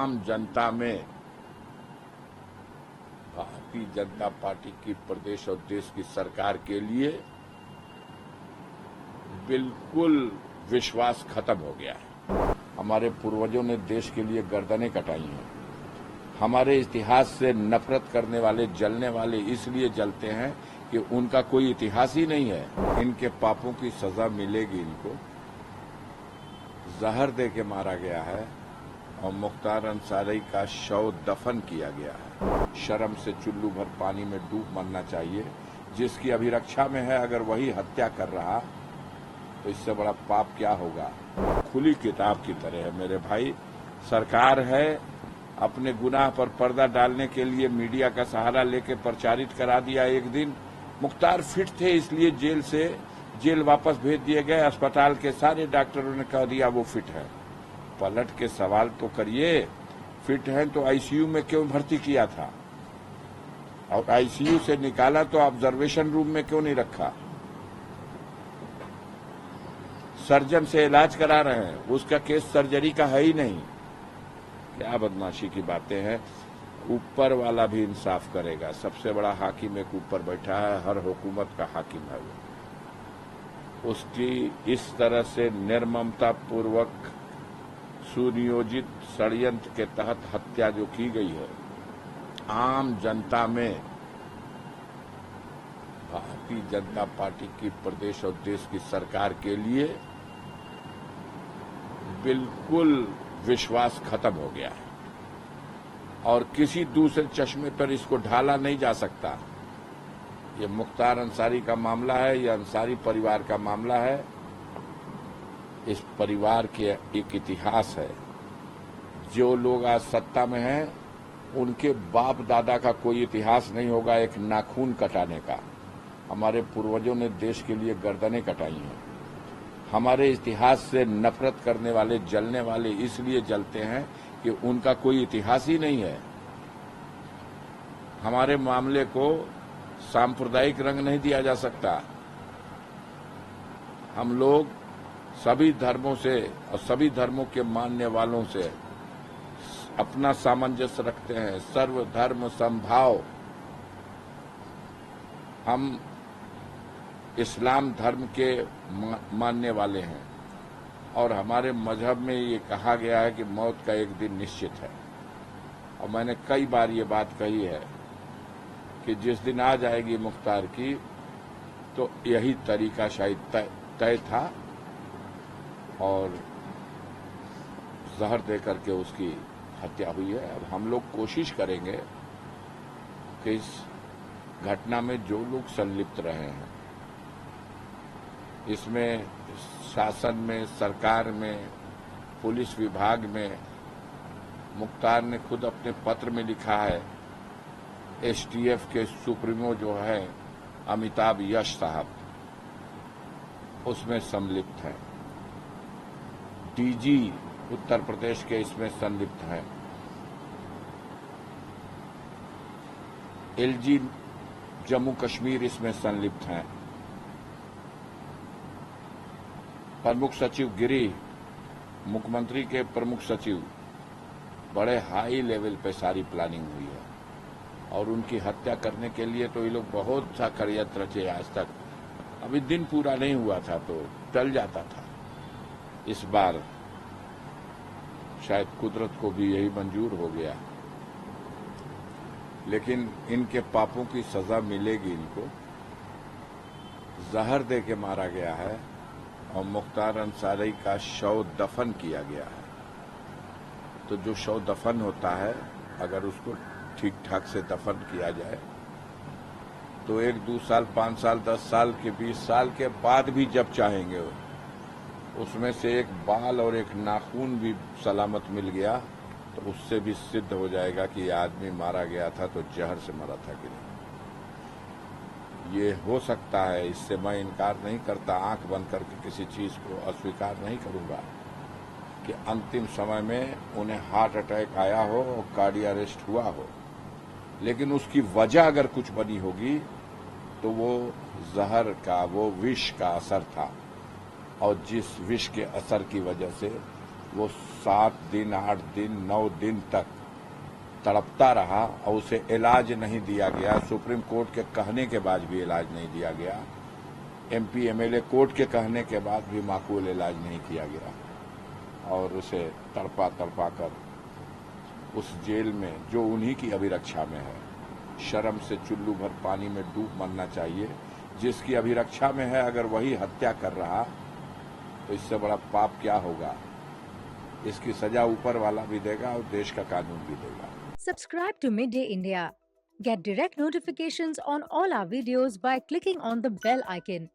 आम जनता में भारतीय जनता पार्टी की प्रदेश और देश की सरकार के लिए बिल्कुल विश्वास खत्म हो गया है। हमारे पूर्वजों ने देश के लिए गर्दनें कटाई हैं। हमारे इतिहास से नफरत करने वाले, जलने वाले इसलिए जलते हैं कि उनका कोई इतिहास ही नहीं है। इनके पापों की सजा मिलेगी। इनको जहर दे के मारा गया है और मुख्तार अंसारी का शव दफन किया गया है। शर्म से चुल्लू भर पानी में डूब मरना चाहिए। जिसकी अभिरक्षा में है, अगर वही हत्या कर रहा तो इससे बड़ा पाप क्या होगा। खुली किताब की तरह है मेरे भाई। सरकार है, अपने गुनाह पर पर्दा डालने के लिए मीडिया का सहारा लेके प्रचारित करा दिया। एक दिन मुख्तार फिट थे, इसलिए जेल वापस भेज दिए गए। अस्पताल के सारे डॉक्टरों ने कह दिया वो फिट है। पलट के सवाल तो करिए, फिट है तो आईसीयू में क्यों भर्ती किया था, और आईसीयू से निकाला तो ऑब्जर्वेशन रूम में क्यों नहीं रखा। सर्जन से इलाज करा रहे हैं, उसका केस सर्जरी का है ही नहीं। क्या बदमाशी की बातें हैं। ऊपर वाला भी इंसाफ करेगा। सबसे बड़ा हाकिम एक ऊपर बैठा है, हर हुकूमत का हाकिम है वो। उसकी इस तरह से निर्ममता पूर्वक सुनियोजित षड्यंत्र के तहत हत्या जो की गई है, आम जनता में भारतीय जनता पार्टी की प्रदेश और देश की सरकार के लिए बिल्कुल विश्वास खत्म हो गया है और किसी दूसरे चश्मे पर इसको ढाला नहीं जा सकता। ये मुख्तार अंसारी का मामला है, ये अंसारी परिवार का मामला है। इस परिवार के एक इतिहास है। जो लोग आज सत्ता में हैं, उनके बाप दादा का कोई इतिहास नहीं होगा एक नाखून कटाने का। हमारे पूर्वजों ने देश के लिए गर्दनें कटाई हैं। हमारे इतिहास से नफरत करने वाले, जलने वाले इसलिए जलते हैं कि उनका कोई इतिहास ही नहीं है। हमारे मामले को सांप्रदायिक रंग नहीं दिया जा सकता। हम लोग सभी धर्मों से और सभी धर्मों के मानने वालों से अपना सामंजस्य रखते हैं। सर्वधर्म समभाव। हम इस्लाम धर्म के मानने वाले हैं और हमारे मजहब में ये कहा गया है कि मौत का एक दिन निश्चित है। और मैंने कई बार ये बात कही है कि जिस दिन आ जाएगी मुख्तार की, तो यही तरीका शायद तय था और जहर दे करके उसकी हत्या हुई है। अब हम लोग कोशिश करेंगे कि इस घटना में जो लोग संलिप्त रहे हैं, इसमें शासन में, सरकार में, पुलिस विभाग में, मुख्तार ने खुद अपने पत्र में लिखा है, एसटीएफ के सुप्रीमो जो है अमिताभ यश साहब, उसमें संलिप्त हैं। डीजी उत्तर प्रदेश के इसमें संलिप्त हैं। एलजी जम्मू कश्मीर इसमें संलिप्त हैं। प्रमुख सचिव गिरी, मुख्यमंत्री के प्रमुख सचिव, बड़े हाई लेवल पे सारी प्लानिंग हुई है और उनकी हत्या करने के लिए तो ये लोग बहुत सा षड्यंत्र रचे आज तक। अभी दिन पूरा नहीं हुआ था तो टल जाता था। इस बार शायद कुदरत को भी यही मंजूर हो गया, लेकिन इनके पापों की सजा मिलेगी। इनको जहर दे के मारा गया है और मुख्तार अंसारी का शव दफन किया गया है। तो जो शव दफन होता है, अगर उसको ठीक ठाक से दफन किया जाए तो 1, 2 साल, 5 साल, 10 साल के 20 साल के बाद भी जब चाहेंगे उसमें से एक बाल और एक नाखून भी सलामत मिल गया तो उससे भी सिद्ध हो जाएगा कि आदमी मारा गया था तो जहर से मरा था कि नहीं। ये हो सकता है, इससे मैं इनकार नहीं करता। आंख बंद करके किसी चीज को अस्वीकार नहीं करूंगा कि अंतिम समय में उन्हें हार्ट अटैक आया हो और कार्डियक अरेस्ट हुआ हो, लेकिन उसकी वजह अगर कुछ बनी होगी तो वो जहर का, वो विष का असर था और जिस विष के असर की वजह से वो 7 दिन, 8 दिन, 9 दिन तक तड़पता रहा और उसे इलाज नहीं दिया गया। सुप्रीम कोर्ट के कहने के बाद भी इलाज नहीं दिया गया। एमपी एमएलए कोर्ट के कहने के बाद भी माकूल इलाज नहीं किया गया और उसे तड़पा तड़पा कर उस जेल में, जो उन्हीं की अभिरक्षा में है, शर्म से चुल्लू भर पानी में डूब मरना चाहिए। जिसकी अभिरक्षा में है, अगर वही हत्या कर रहा तो इससे बड़ा पाप क्या होगा। इसकी सजा ऊपर वाला भी देगा और देश का कानून भी देगा। Subscribe to Midday India. Get direct notifications on all our videos by clicking on the bell icon.